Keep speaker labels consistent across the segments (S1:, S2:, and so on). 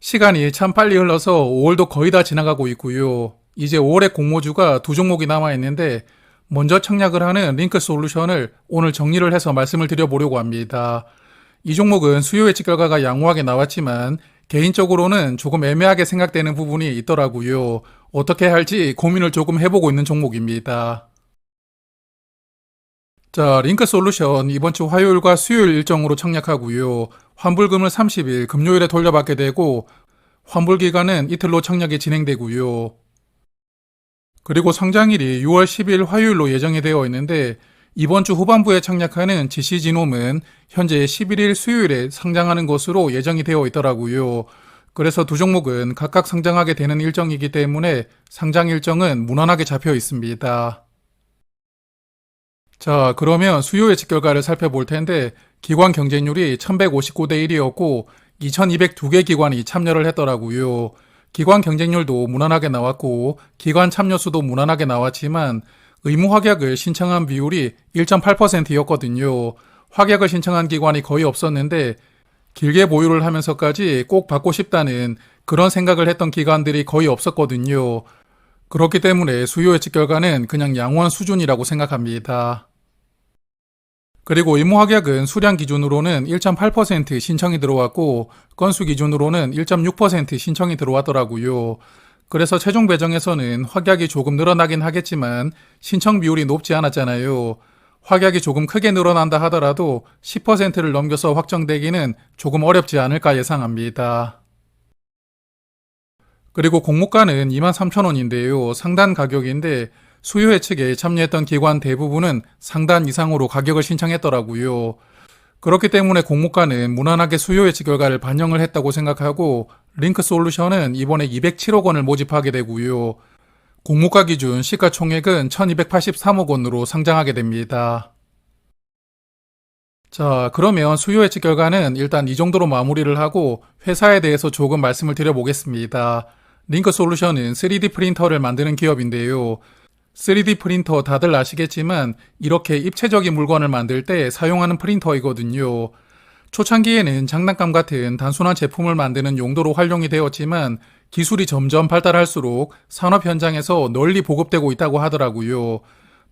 S1: 시간이 참 빨리 흘러서 5월도 거의 다 지나가고 있고요. 이제 5월의 공모주가 두 종목이 남아있는데 먼저 청약을 하는 링크 솔루션을 오늘 정리를 해서 말씀을 드려보려고 합니다. 이 종목은 수요 예측 결과가 양호하게 나왔지만 개인적으로는 조금 애매하게 생각되는 부분이 있더라고요. 어떻게 할지 고민을 조금 해보고 있는 종목입니다. 자, 링크 솔루션 이번 주 화요일과 수요일 일정으로 청약하고요. 환불금을 30일 금요일에 돌려받게 되고 환불 기간은 이틀로 청약이 진행되고요. 그리고 상장일이 6월 10일 화요일로 예정이 되어 있는데 이번 주 후반부에 청약하는 GC지놈은 현재 11일 수요일에 상장하는 것으로 예정이 되어 있더라고요. 그래서 두 종목은 각각 상장하게 되는 일정이기 때문에 상장 일정은 무난하게 잡혀 있습니다. 자, 그러면 수요 예측 결과를 살펴볼 텐데 기관 경쟁률이 1159대 1이었고 2202개 기관이 참여를 했더라고요. 기관 경쟁률도 무난하게 나왔고 기관 참여 수도 무난하게 나왔지만 의무 확약을 신청한 비율이 1.8%였거든요. 확약을 신청한 기관이 거의 없었는데 길게 보유를 하면서까지 꼭 받고 싶다는 그런 생각을 했던 기관들이 거의 없었거든요. 그렇기 때문에 수요 예측 결과는 그냥 양호한 수준이라고 생각합니다. 그리고 의무 확약은 수량 기준으로는 1.8% 신청이 들어왔고 건수 기준으로는 1.6% 신청이 들어왔더라고요. 그래서 최종 배정에서는 확약이 조금 늘어나긴 하겠지만 신청 비율이 높지 않았잖아요. 확약이 조금 크게 늘어난다 하더라도 10%를 넘겨서 확정되기는 조금 어렵지 않을까 예상합니다. 그리고 공모가는 23,000원인데요. 상단 가격인데 수요 예측에 참여했던 기관 대부분은 상단 이상으로 가격을 신청했더라고요. 그렇기 때문에 공모가는 무난하게 수요 예측 결과를 반영을 했다고 생각하고 링크 솔루션은 이번에 207억 원을 모집하게 되고요. 공모가 기준 시가총액은 1283억 원으로 상장하게 됩니다. 자, 그러면 수요 예측 결과는 일단 이 정도로 마무리를 하고 회사에 대해서 조금 말씀을 드려보겠습니다. 링크 솔루션은 3D 프린터를 만드는 기업인데요. 3D 프린터 다들 아시겠지만 이렇게 입체적인 물건을 만들 때 사용하는 프린터이거든요. 초창기에는 장난감 같은 단순한 제품을 만드는 용도로 활용이 되었지만 기술이 점점 발달할수록 산업 현장에서 널리 보급되고 있다고 하더라고요.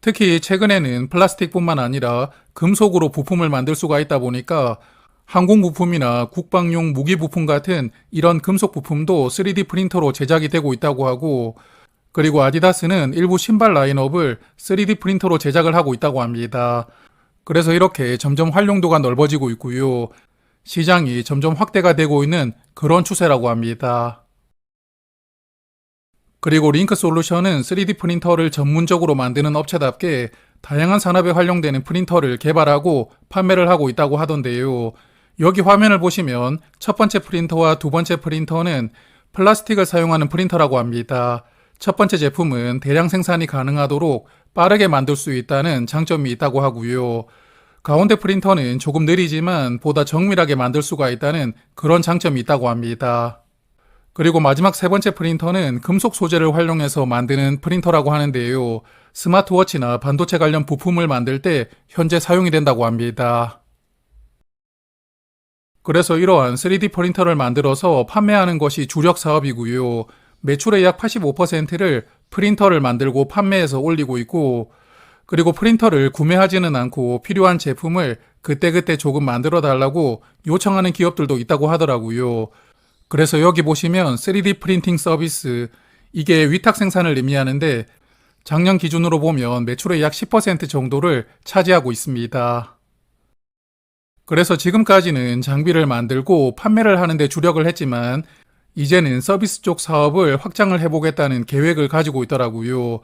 S1: 특히 최근에는 플라스틱뿐만 아니라 금속으로 부품을 만들 수가 있다 보니까 항공 부품이나 국방용 무기 부품 같은 이런 금속 부품도 3D 프린터로 제작이 되고 있다고 하고 그리고 아디다스는 일부 신발 라인업을 3D 프린터로 제작을 하고 있다고 합니다. 그래서 이렇게 점점 활용도가 넓어지고 있고요. 시장이 점점 확대가 되고 있는 그런 추세라고 합니다. 그리고 링크 솔루션은 3D 프린터를 전문적으로 만드는 업체답게 다양한 산업에 활용되는 프린터를 개발하고 판매를 하고 있다고 하던데요. 여기 화면을 보시면 첫 번째 프린터와 두 번째 프린터는 플라스틱을 사용하는 프린터라고 합니다. 첫 번째 제품은 대량 생산이 가능하도록 빠르게 만들 수 있다는 장점이 있다고 하고요. 가운데 프린터는 조금 느리지만 보다 정밀하게 만들 수가 있다는 그런 장점이 있다고 합니다. 그리고 마지막 세 번째 프린터는 금속 소재를 활용해서 만드는 프린터라고 하는데요. 스마트워치나 반도체 관련 부품을 만들 때 현재 사용이 된다고 합니다. 그래서 이러한 3D 프린터를 만들어서 판매하는 것이 주력 사업이고요. 매출의 약 85%를 프린터를 만들고 판매해서 올리고 있고 그리고 프린터를 구매하지는 않고 필요한 제품을 그때그때 조금 만들어 달라고 요청하는 기업들도 있다고 하더라고요. 그래서 여기 보시면 3D 프린팅 서비스 이게 위탁 생산을 의미하는데 작년 기준으로 보면 매출의 약 10% 정도를 차지하고 있습니다. 그래서 지금까지는 장비를 만들고 판매를 하는데 주력을 했지만 이제는 서비스 쪽 사업을 확장을 해보겠다는 계획을 가지고 있더라고요.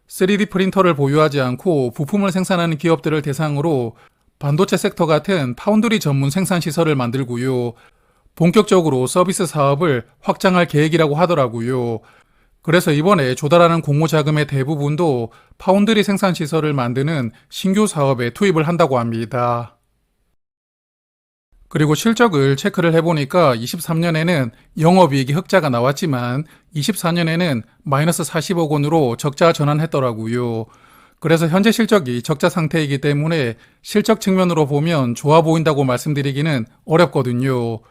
S1: 3D 프린터를 보유하지 않고 부품을 생산하는 기업들을 대상으로 반도체 섹터 같은 파운드리 전문 생산 시설을 만들고요. 본격적으로 서비스 사업을 확장할 계획이라고 하더라고요. 그래서 이번에 조달하는 공모 자금의 대부분도 파운드리 생산 시설을 만드는 신규 사업에 투입을 한다고 합니다. 그리고 실적을 체크를 해보니까 23년에는 영업이익이 흑자가 나왔지만 24년에는 마이너스 40억 원으로 적자 전환했더라고요. 그래서 현재 실적이 적자 상태이기 때문에 실적 측면으로 보면 좋아 보인다고 말씀드리기는 어렵거든요.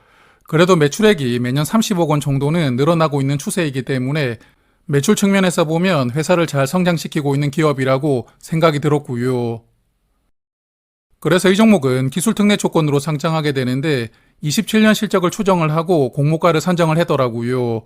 S1: 그래도 매출액이 매년 30억 원 정도는 늘어나고 있는 추세이기 때문에 매출 측면에서 보면 회사를 잘 성장시키고 있는 기업이라고 생각이 들었고요. 그래서 이 종목은 기술특례 조건으로 상장하게 되는데 27년 실적을 추정을 하고 공모가를 선정을 하더라고요.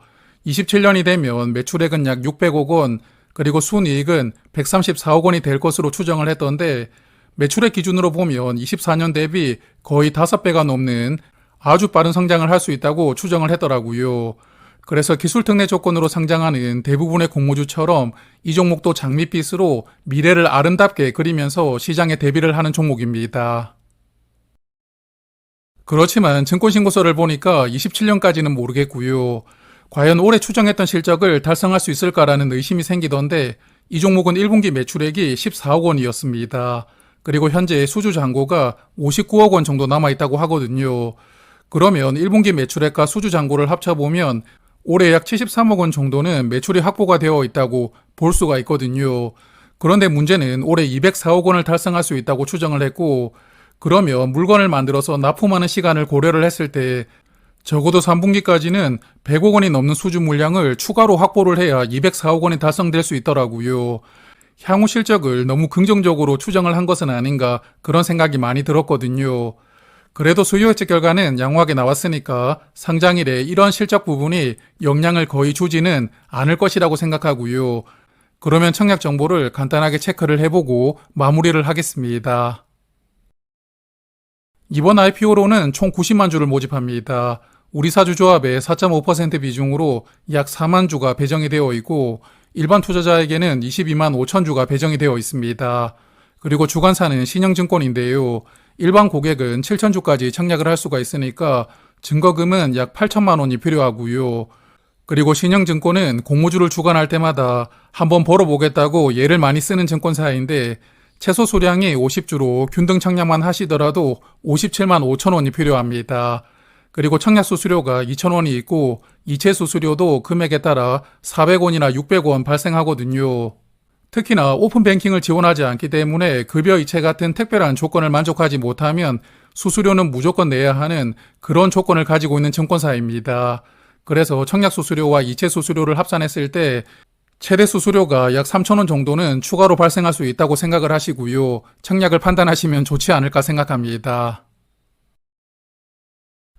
S1: 27년이 되면 매출액은 약 600억 원, 그리고 순이익은 134억 원이 될 것으로 추정을 했던데 매출액 기준으로 보면 24년 대비 거의 5배가 넘는 아주 빠른 성장을 할 수 있다고 추정을 했더라고요. 그래서 기술특례 조건으로 상장하는 대부분의 공모주처럼 이 종목도 장밋빛으로 미래를 아름답게 그리면서 시장에 대비를 하는 종목입니다. 그렇지만 증권신고서를 보니까 27년까지는 모르겠고요. 과연 올해 추정했던 실적을 달성할 수 있을까라는 의심이 생기던데 이 종목은 1분기 매출액이 14억 원이었습니다. 그리고 현재 수주 잔고가 59억 원 정도 남아있다고 하거든요. 그러면 1분기 매출액과 수주 잔고를 합쳐보면 올해 약 73억 원 정도는 매출이 확보가 되어 있다고 볼 수가 있거든요. 그런데 문제는 올해 204억 원을 달성할 수 있다고 추정을 했고, 그러면 물건을 만들어서 납품하는 시간을 고려를 했을 때 적어도 3분기까지는 100억 원이 넘는 수주 물량을 추가로 확보를 해야 204억 원이 달성될 수 있더라고요. 향후 실적을 너무 긍정적으로 추정을 한 것은 아닌가 그런 생각이 많이 들었거든요. 그래도 수요 예측 결과는 양호하게 나왔으니까 상장일에 이런 실적 부분이 영향을 거의 주지는 않을 것이라고 생각하고요. 그러면 청약 정보를 간단하게 체크를 해보고 마무리를 하겠습니다. 이번 IPO로는 총 90만 주를 모집합니다. 우리사주조합의 4.5% 비중으로 약 4만 주가 배정이 되어 있고 일반 투자자에게는 22만 5천 주가 배정이 되어 있습니다. 그리고 주관사는 신영증권인데요. 일반 고객은 7천 주까지 청약을 할 수가 있으니까 증거금은 약 8천만 원이 필요하고요. 그리고 신영증권은 공모주를 주관할 때마다 한번 벌어보겠다고 예를 많이 쓰는 증권사인데 최소 수량이 50주로 균등 청약만 하시더라도 57만 5천 원이 필요합니다. 그리고 청약 수수료가 2천 원이 있고 이체 수수료도 금액에 따라 400원이나 600원 발생하거든요. 특히나 오픈뱅킹을 지원하지 않기 때문에 급여 이체 같은 특별한 조건을 만족하지 못하면 수수료는 무조건 내야 하는 그런 조건을 가지고 있는 증권사입니다. 그래서 청약 수수료와 이체 수수료를 합산했을 때 최대 수수료가 약 3,000원 정도는 추가로 발생할 수 있다고 생각을 하시고요. 청약을 판단하시면 좋지 않을까 생각합니다.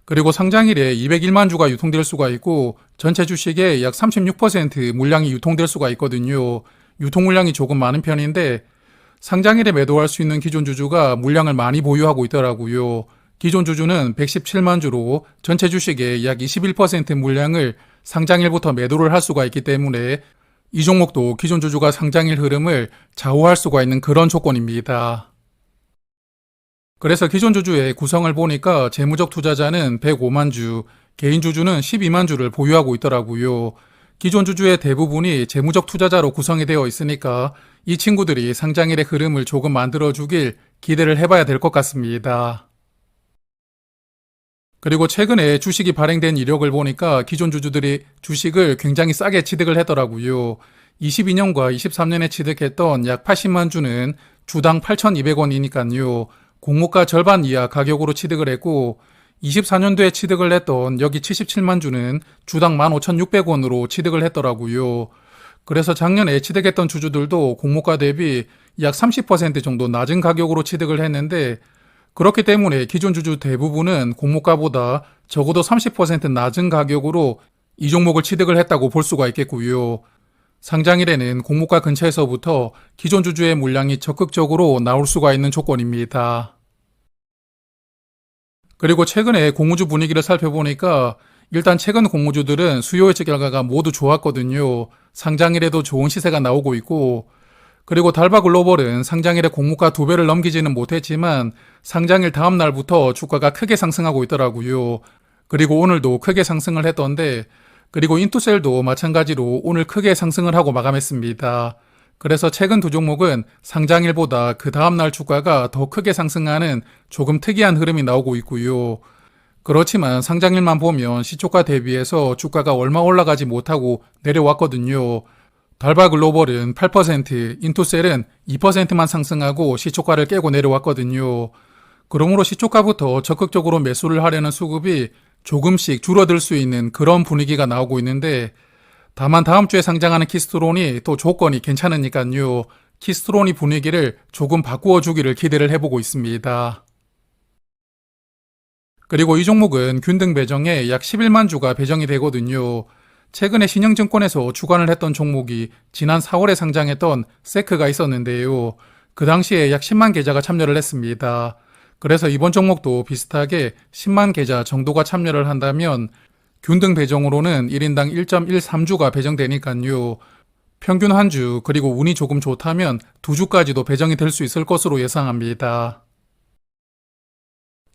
S1: 그리고 상장일에 201만 주가 유통될 수가 있고 전체 주식의 약 36% 물량이 유통될 수가 있거든요. 유통 물량이 조금 많은 편인데 상장일에 매도할 수 있는 기존 주주가 물량을 많이 보유하고 있더라고요. 기존 주주는 117만 주로 전체 주식의 약 21% 물량을 상장일부터 매도를 할 수가 있기 때문에 이 종목도 기존 주주가 상장일 흐름을 좌우할 수가 있는 그런 조건입니다. 그래서 기존 주주의 구성을 보니까 재무적 투자자는 105만 주, 개인 주주는 12만 주를 보유하고 있더라고요. 기존 주주의 대부분이 재무적 투자자로 구성이 되어 있으니까 이 친구들이 상장일의 흐름을 조금 만들어주길 기대를 해봐야 될 것 같습니다. 그리고 최근에 주식이 발행된 이력을 보니까 기존 주주들이 주식을 굉장히 싸게 취득을 했더라고요. 22년과 23년에 취득했던 약 80만 주는 주당 8,200원이니까요. 공모가 절반 이하 가격으로 취득을 했고 24년도에 취득을 했던 여기 77만 주는 주당 15,600원으로 취득을 했더라고요. 그래서 작년에 취득했던 주주들도 공모가 대비 약 30% 정도 낮은 가격으로 취득을 했는데 그렇기 때문에 기존 주주 대부분은 공모가보다 적어도 30% 낮은 가격으로 이 종목을 취득을 했다고 볼 수가 있겠고요. 상장일에는 공모가 근처에서부터 기존 주주의 물량이 적극적으로 나올 수가 있는 조건입니다. 그리고 최근에 공모주 분위기를 살펴보니까 일단 최근 공모주들은 수요 예측 결과가 모두 좋았거든요. 상장일에도 좋은 시세가 나오고 있고 그리고 달바글로벌은 상장일에 공모가 2배를 넘기지는 못했지만 상장일 다음 날부터 주가가 크게 상승하고 있더라고요. 그리고 오늘도 크게 상승을 했던데 그리고 인투셀도 마찬가지로 오늘 크게 상승을 하고 마감했습니다. 그래서 최근 두 종목은 상장일보다 그 다음날 주가가 더 크게 상승하는 조금 특이한 흐름이 나오고 있고요. 그렇지만 상장일만 보면 시초가 대비해서 주가가 얼마 올라가지 못하고 내려왔거든요. 달바글로벌은 8%, 인투셀은 2%만 상승하고 시초가를 깨고 내려왔거든요. 그러므로 시초가부터 적극적으로 매수를 하려는 수급이 조금씩 줄어들 수 있는 그런 분위기가 나오고 있는데, 다만 다음 주에 상장하는 키스트론이 또 조건이 괜찮으니까요. 키스트론이 분위기를 조금 바꾸어 주기를 기대를 해보고 있습니다. 그리고 이 종목은 균등 배정에 약 11만 주가 배정이 되거든요. 최근에 신영증권에서 주관을 했던 종목이 지난 4월에 상장했던 세크가 있었는데요. 그 당시에 약 10만 계좌가 참여를 했습니다. 그래서 이번 종목도 비슷하게 10만 계좌 정도가 참여를 한다면 균등 배정으로는 1인당 1.13주가 배정되니까요. 평균 한 주, 그리고 운이 조금 좋다면 2주까지도 배정이 될 수 있을 것으로 예상합니다.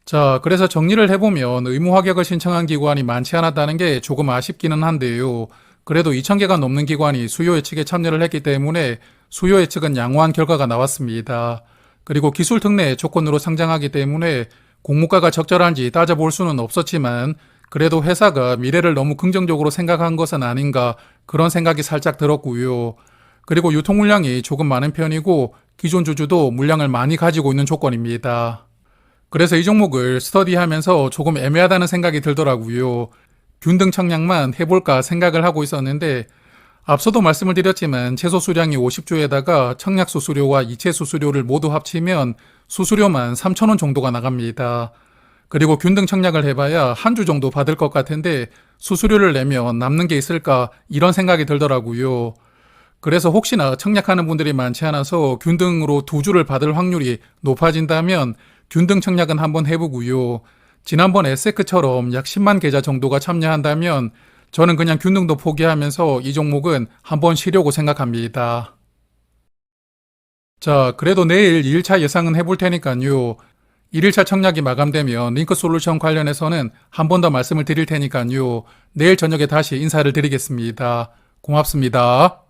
S1: 자, 그래서 정리를 해보면 의무 합격을 신청한 기관이 많지 않았다는 게 조금 아쉽기는 한데요. 그래도 2,000개가 넘는 기관이 수요 예측에 참여를 했기 때문에 수요 예측은 양호한 결과가 나왔습니다. 그리고 기술 특례 조건으로 상장하기 때문에 공모가가 적절한지 따져볼 수는 없었지만 그래도 회사가 미래를 너무 긍정적으로 생각한 것은 아닌가 그런 생각이 살짝 들었고요. 그리고 유통 물량이 조금 많은 편이고 기존 주주도 물량을 많이 가지고 있는 조건입니다. 그래서 이 종목을 스터디하면서 조금 애매하다는 생각이 들더라고요. 균등 청약만 해볼까 생각을 하고 있었는데 앞서도 말씀을 드렸지만 채소 수량이 50주에다가 청약 수수료와 이체 수수료를 모두 합치면 수수료만 3,000원 정도가 나갑니다. 그리고 균등 청약을 해봐야 한 주 정도 받을 것 같은데 수수료를 내면 남는 게 있을까 이런 생각이 들더라고요. 그래서 혹시나 청약하는 분들이 많지 않아서 균등으로 2주를 받을 확률이 높아진다면 균등 청약은 한번 해보고요. 지난번 에세크처럼 약 10만 계좌 정도가 참여한다면 저는 그냥 균등도 포기하면서 이 종목은 한번 쉬려고 생각합니다. 자, 그래도 내일 2일차 예상은 해볼 테니까요. 1일차 청약이 마감되면 링크솔루션 관련해서는 한 번 더 말씀을 드릴 테니까요. 내일 저녁에 다시 인사를 드리겠습니다. 고맙습니다.